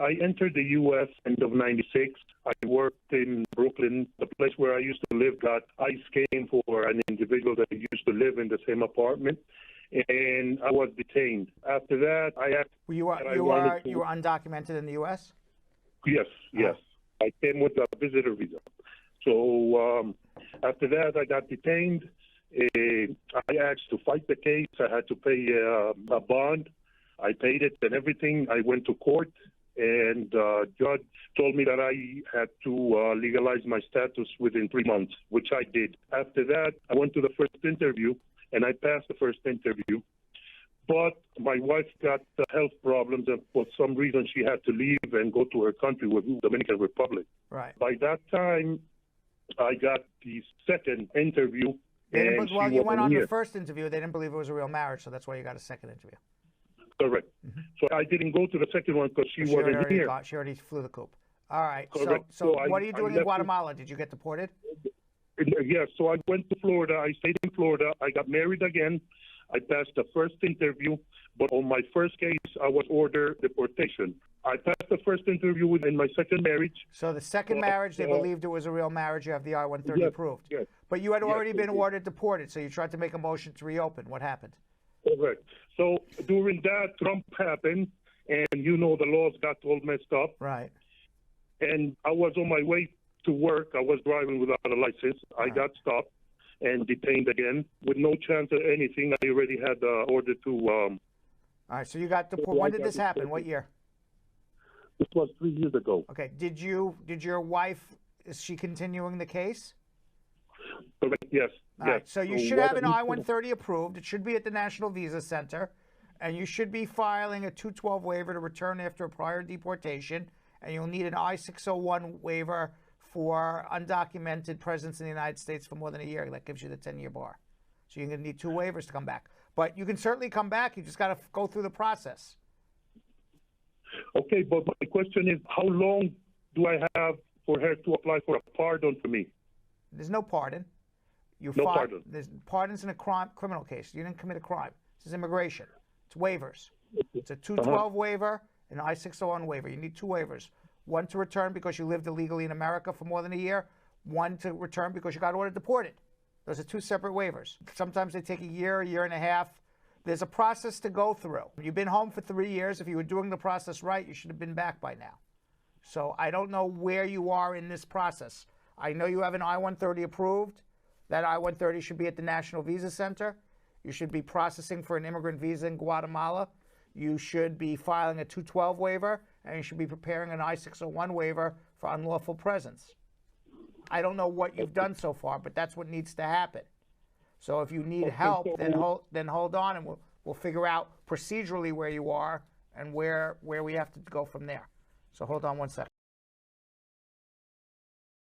I entered the U.S. end of '96. I worked in Brooklyn. The place where I used to live got ICE came for an individual that used to live in the same apartment, and I was detained. After that, you were undocumented in the U.S.? Yes, yes. I came with a visitor visa. So after that, I got detained. I asked to fight the case. I had to pay a bond. I paid it and everything. I went to court, and the judge told me that I had to legalize my status within 3 months, which I did. After that, I went to the first interview, and I passed the first interview. But my wife got health problems, and for some reason she had to leave and go to her country, with Dominican Republic. Right. By that time, I got the second interview. Well, you went on the first interview. They didn't believe it was a real marriage, so that's why you got a second interview. Correct. Mm-hmm. So I didn't go to the second one because she wasn't here. She already flew the coop. All right. Correct. So what are you doing in Guatemala? Did you get deported? Yes. So I went to Florida. I stayed in Florida. I got married again. I passed the first interview, but on my first case, I was ordered deportation. I passed the first interview in my second marriage. So the second marriage, they believed it was a real marriage. You have the I-130 approved. Yes. But you had already been ordered deported, so you tried to make a motion to reopen. What happened? Correct. So during that, Trump happened, and the laws got all messed up. Right. And I was on my way to work. I was driving without a license. I got stopped and detained again with no chance of anything. I already had the order to. All right. So you got deported. When did this happen? What year? This was 3 years ago. Okay. Did your wife? Is she continuing the case? Correct. Yes. All right, so you should have an I-130 approved. It should be at the National Visa Center, and you should be filing a 212 waiver to return after a prior deportation, and you'll need an I-601 waiver for undocumented presence in the United States for more than a year. That gives you the 10-year bar. So you're going to need 2 waivers to come back. But you can certainly come back. You just got to go through the process. Okay, but my question is, how long do I have for her to apply for a pardon for me? There's no pardon. Pardon. There's pardons in a criminal case. You didn't commit a crime. This is immigration. It's waivers. It's a 212 waiver, an I-601 waiver. You need 2 waivers. One to return because you lived illegally in America for more than a year. One to return because you got ordered deported. Those are 2 separate waivers. Sometimes they take a year and a half. There's a process to go through. You've been home for 3 years. If you were doing the process right, you should have been back by now. So I don't know where you are in this process. I know you have an I-130 approved. That I-130 should be at the National Visa Center. You should be processing for an immigrant visa in Guatemala. You should be filing a 212 waiver, and you should be preparing an I-601 waiver for unlawful presence. I don't know what you've done so far, but that's what needs to happen. So if you need help, then hold on, and we'll figure out procedurally where you are and where we have to go from there. So hold on one second.